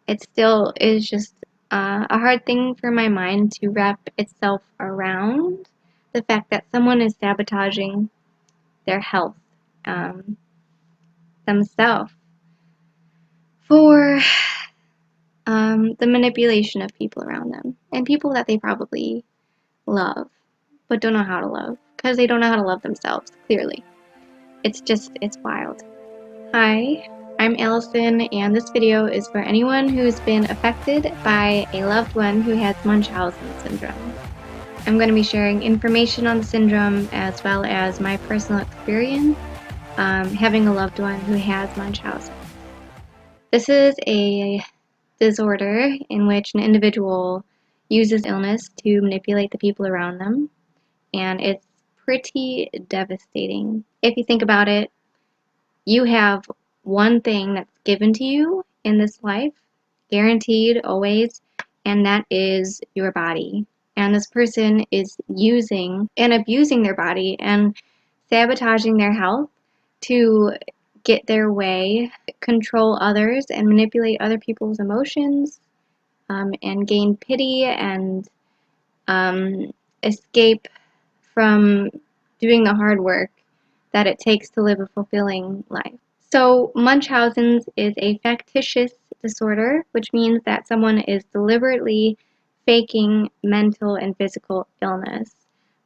it still is just a hard thing for my mind to wrap itself around the fact that someone is sabotaging their health um, themselves for the manipulation of people around them and people that they probably love but don't know how to love because they don't know how to love themselves, clearly. It's wild. Hi, I'm Allison, and this video is for anyone who's been affected by a loved one who has Munchausen syndrome. I'm going to be sharing information on the syndrome as well as my personal experience having a loved one who has Munchausen. This is a disorder in which an individual uses illness to manipulate the people around them, and it's pretty devastating. If you think about it, you have one thing that's given to you in this life, guaranteed always, and that is your body. And this person is using and abusing their body and sabotaging their health to get their way, control others, and manipulate other people's emotions, and gain pity and escape from doing the hard work that it takes to live a fulfilling life. So Munchausen's is a factitious disorder, which means that someone is deliberately faking mental and physical illness.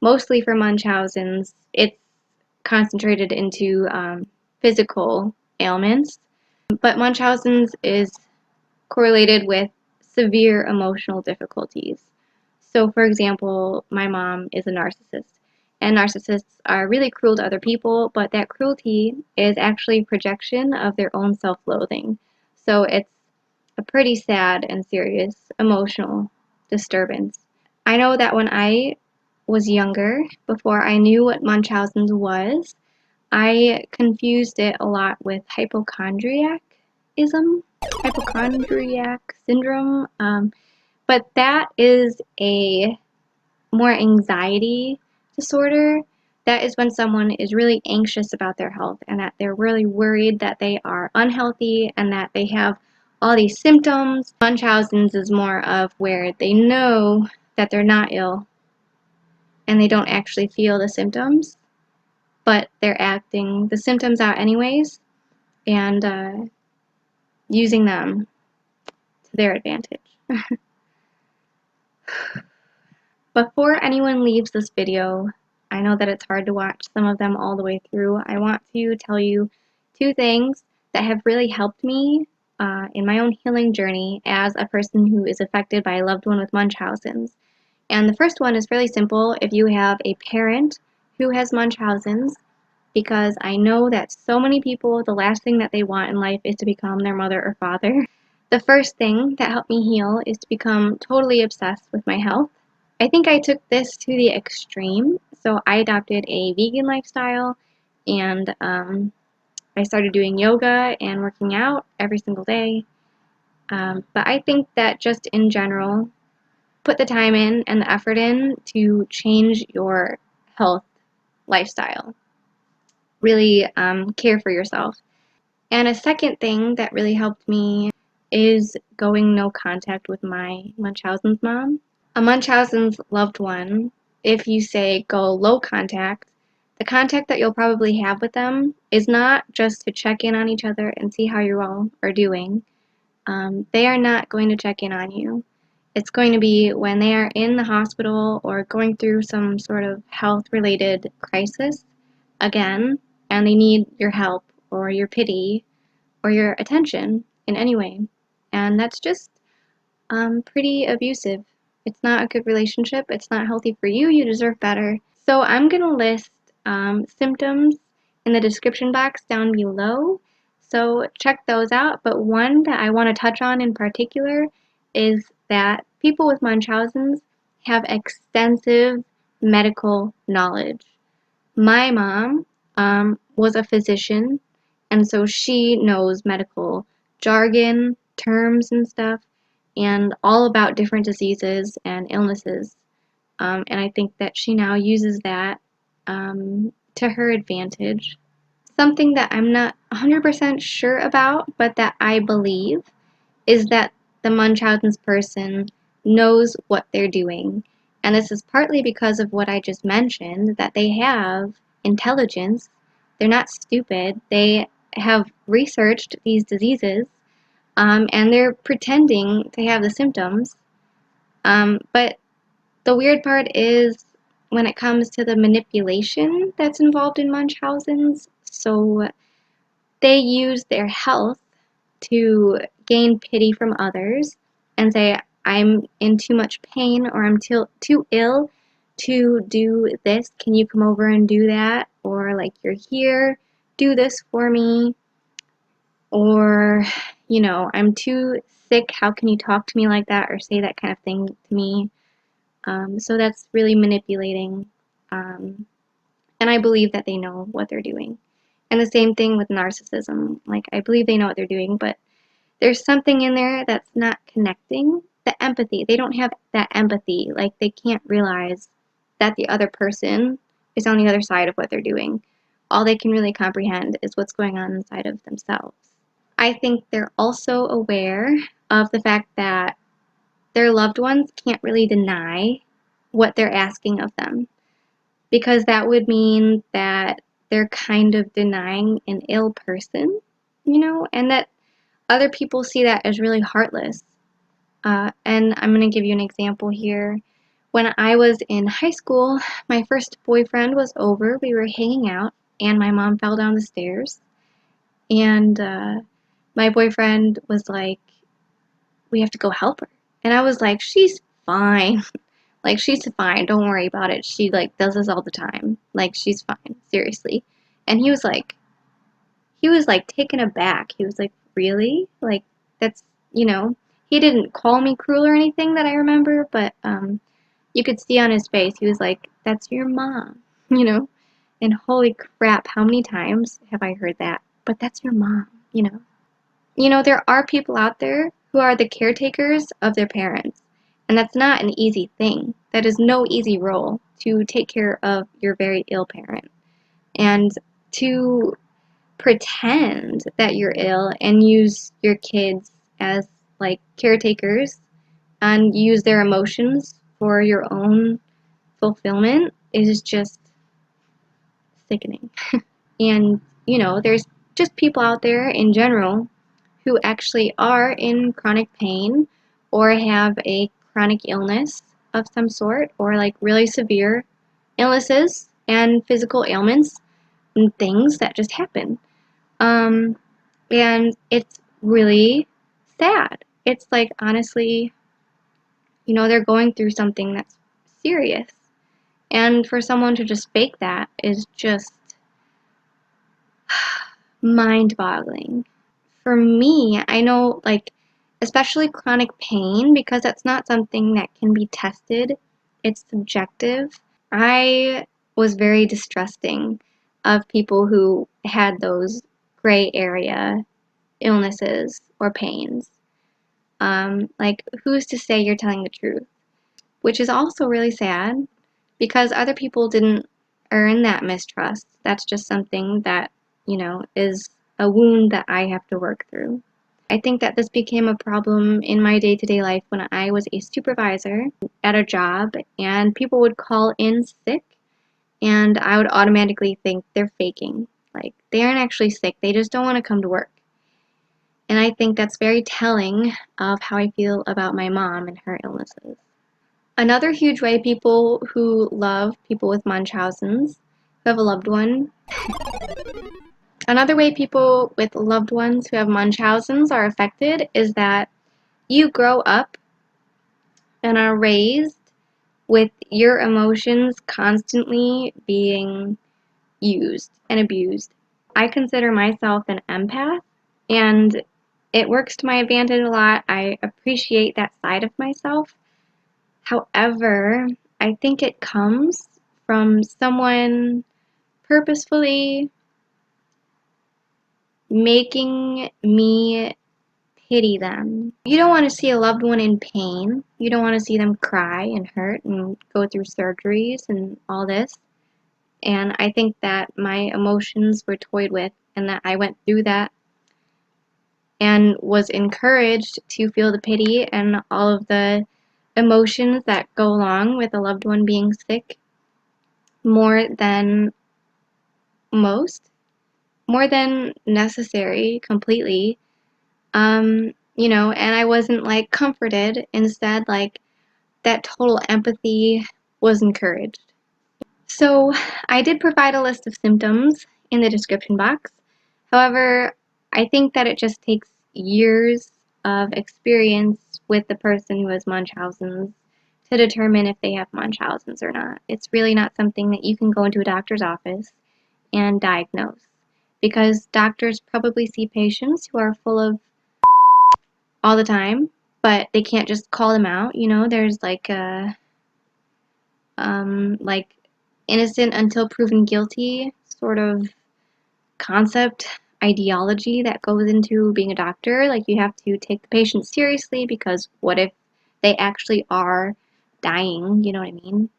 Mostly for Munchausen's, it's concentrated into physical ailments, but Munchausen's is correlated with severe emotional difficulties. So, for example, my mom is a narcissist, and narcissists are really cruel to other people, but that cruelty is actually a projection of their own self-loathing. So it's a pretty sad and serious emotional disturbance. I know that when I was younger, before I knew what Munchausen's was, I confused it a lot with hypochondriac syndrome. But that is a more anxiety disorder. That is when someone is really anxious about their health and that they're really worried that they are unhealthy and that they have all these symptoms. Munchausen's is more of where they know that they're not ill and they don't actually feel the symptoms, but they're acting the symptoms out anyways and using them to their advantage. Before anyone leaves this video, I know that it's hard to watch some of them all the way through. I want to tell you two things that have really helped me in my own healing journey as a person who is affected by a loved one with Munchausen's. And the first one is really simple if you have a parent who has Munchausen's, because I know that so many people, the last thing that they want in life is to become their mother or father. The first thing that helped me heal is to become totally obsessed with my health. I think I took this to the extreme, so I adopted a vegan lifestyle and I started doing yoga and working out every single day. But I think that just in general, put the time in and the effort in to change your health lifestyle. Really care for yourself. And a second thing that really helped me is going no contact with my Munchausen's mom. A Munchausen's loved one, if you say go low contact, the contact that you'll probably have with them is not just to check in on each other and see how you all are doing. They are not going to check in on you. It's going to be when they are in the hospital or going through some sort of health-related crisis again, and they need your help or your pity or your attention in any way. And that's just pretty abusive. It's not a good relationship. It's not healthy for you. You deserve better. So I'm going to list symptoms in the description box down below. So check those out. But one that I want to touch on in particular is that people with Munchausen's have extensive medical knowledge. My mom was a physician, and so she knows medical jargon, terms and stuff, and all about different diseases and illnesses. And I think that she now uses that to her advantage. Something that I'm not 100% sure about, but that I believe, is that the Munchausen's person knows what they're doing. And this is partly because of what I just mentioned, that they have intelligence. They're not stupid. They have researched these diseases, and they're pretending to have the symptoms. But the weird part is when it comes to the manipulation that's involved in Munchausen's. So they use their health to gain pity from others and say, I'm in too much pain, or I'm too ill to do this. Can you come over and do that? Or like, you're here, do this for me. Or, I'm too sick. How can you talk to me like that or say that kind of thing to me? So that's really manipulating. And I believe that they know what they're doing. And the same thing with narcissism. Like, I believe they know what they're doing, but there's something in there that's not connecting. The empathy. They don't have that empathy. Like, they can't realize that the other person is on the other side of what they're doing. All they can really comprehend is what's going on inside of themselves. I think they're also aware of the fact that their loved ones can't really deny what they're asking of them, because that would mean that they're kind of denying an ill person, and that other people see that as really heartless. And I'm going to give you an example here. When I was in high school, my first boyfriend was over. We were hanging out, and my mom fell down the stairs. And my boyfriend was like, we have to go help her. And I was like, she's fine. Like, she's fine. Don't worry about it. She, like, does this all the time. Like, she's fine. Seriously. And he was like, taken aback. He was like, really? Like, that's, he didn't call me cruel or anything that I remember, but you could see on his face, he was like, that's your mom, And holy crap, how many times have I heard that? But that's your mom. There are people out there who are the caretakers of their parents, and that's not an easy thing. That is no easy role, to take care of your very ill parent. And to pretend that you're ill and use your kids as like caretakers and use their emotions for your own fulfillment is just sickening. And, there's just people out there in general who actually are in chronic pain or have a chronic illness of some sort, or like really severe illnesses and physical ailments and things that just happen. And it's really sad. It's like, honestly, they're going through something that's serious. And for someone to just fake that is just mind-boggling. For me, I know, like, especially chronic pain, because that's not something that can be tested. It's subjective. I was very distrusting of people who had those gray area illnesses or pains. Like, who's to say you're telling the truth? Which is also really sad, because other people didn't earn that mistrust. That's just something that, is a wound that I have to work through. I think that this became a problem in my day-to-day life when I was a supervisor at a job, and people would call in sick, and I would automatically think they're faking. Like, they aren't actually sick, they just don't want to come to work. And I think that's very telling of how I feel about my mom and her illnesses. Another huge way people who love people with Munchausen's, who have a loved one, another way people with loved ones who have Munchausen's are affected is that you grow up and are raised with your emotions constantly being used and abused. I consider myself an empath, and it works to my advantage a lot. I appreciate that side of myself. However, I think it comes from someone purposefully making me pity them. You don't want to see a loved one in pain. You don't want to see them cry and hurt and go through surgeries and all this. And I think that my emotions were toyed with, and that I went through that and was encouraged to feel the pity and all of the emotions that go along with a loved one being sick more than most, more than necessary completely. And I wasn't like comforted. Instead, like that total empathy was encouraged. So I did provide a list of symptoms in the description box. However, I think that it just takes years of experience with the person who has Munchausen's to determine if they have Munchausen's or not. It's really not something that you can go into a doctor's office and diagnose, because doctors probably see patients who are full of all the time, but they can't just call them out. There's like a like innocent until proven guilty sort of concept ideology that goes into being a doctor. Like, you have to take the patient seriously, because what if they actually are dying? You know what I mean?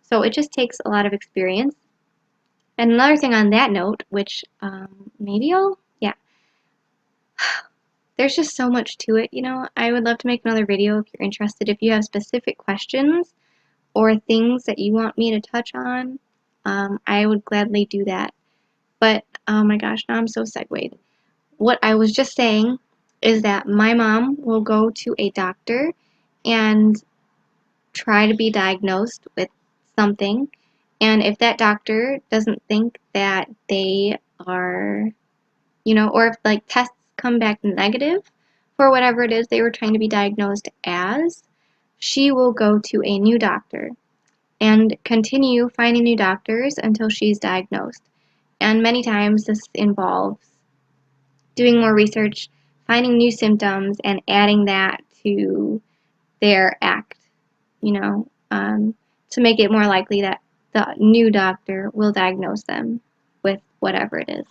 So it just takes a lot of experience. And another thing on that note, which yeah, there's just so much to it. I would love to make another video if you're interested. If you have specific questions or things that you want me to touch on, I would gladly do that. But, oh my gosh, now I'm so segued. What I was just saying is that my mom will go to a doctor and try to be diagnosed with something. And if that doctor doesn't think that they are, or if like tests come back negative for whatever it is they were trying to be diagnosed as, she will go to a new doctor and continue finding new doctors until she's diagnosed. And many times this involves doing more research, finding new symptoms, and adding that to their act, to make it more likely that the new doctor will diagnose them with whatever it is.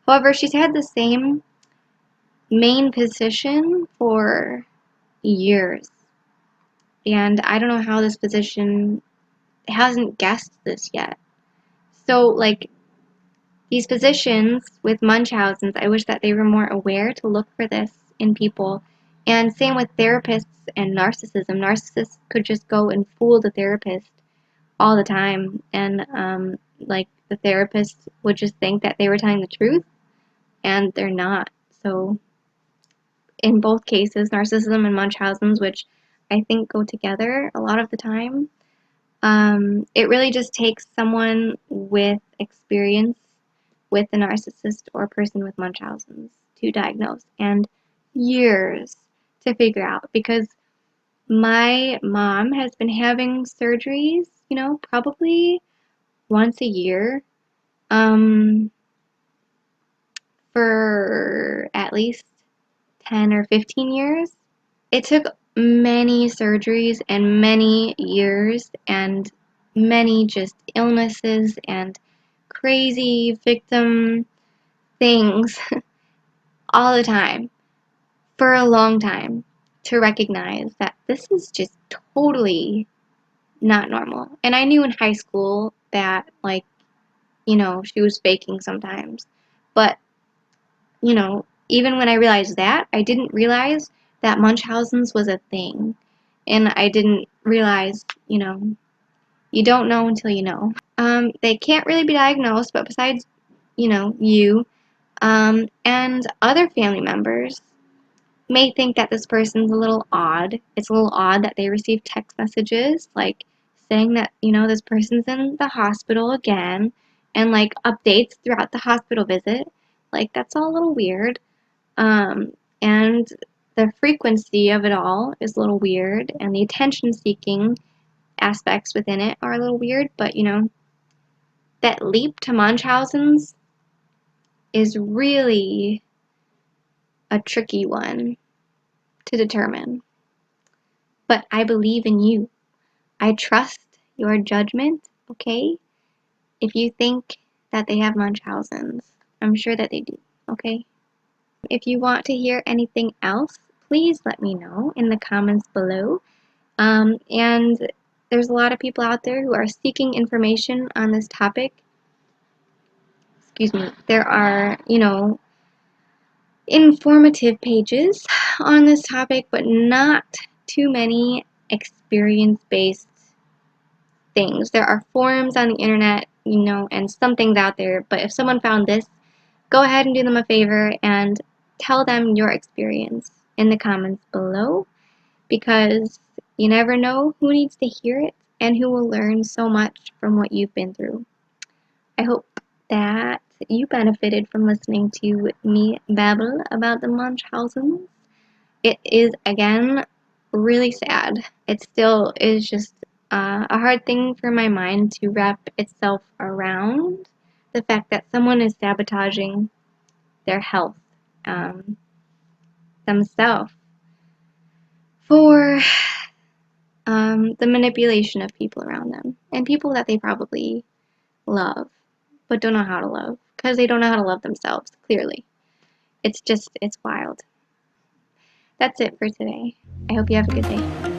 However, she's had the same main physician for years, and I don't know how this physician hasn't guessed this yet. So, like, these physicians with Munchausen's, I wish that they were more aware to look for this in people. And same with therapists and narcissism. Narcissists could just go and fool the therapist all the time, and like the therapist would just think that they were telling the truth, and they're not. So in both cases, narcissism and Munchausen's, which I think go together a lot of the time, it really just takes someone with experience with a narcissist or person with Munchausen's to diagnose, and years to figure out, because my mom has been having surgeries, probably once a year, for at least 10 or 15 years. It took many surgeries and many years and many just illnesses and crazy victim things all the time for a long time to recognize that this is just totally not normal. And I knew in high school that, like, she was faking sometimes. But, even when I realized that, I didn't realize that Munchausen's was a thing. And I didn't realize, you don't know until you know. They can't really be diagnosed, but besides, you, and other family members may think that this person's a little odd. It's a little odd that they receive text messages, like, saying that, this person's in the hospital again, and, like, updates throughout the hospital visit. Like, that's all a little weird. And the frequency of it all is a little weird, and the attention-seeking aspects within it are a little weird, but, that leap to Munchausen's is really a tricky one to determine. But I believe in you. I trust your judgment, okay? If you think that they have Munchausen's, I'm sure that they do, okay? If you want to hear anything else, please let me know in the comments below. And there's a lot of people out there who are seeking information on this topic. Excuse me. There are, informative pages on this topic, but not too many experience-based things. There are forums on the internet, and some things out there, but if someone found this, go ahead and do them a favor and tell them your experience in the comments below, because you never know who needs to hear it and who will learn so much from what you've been through. I hope that you benefited from listening to me babble about the Munchausens. It is, again, really sad. It still is just a hard thing for my mind to wrap itself around, the fact that someone is sabotaging their health themselves for the manipulation of people around them and people that they probably love but don't know how to love because they don't know how to love themselves, clearly. It's wild. That's it for today. I hope you have a good day.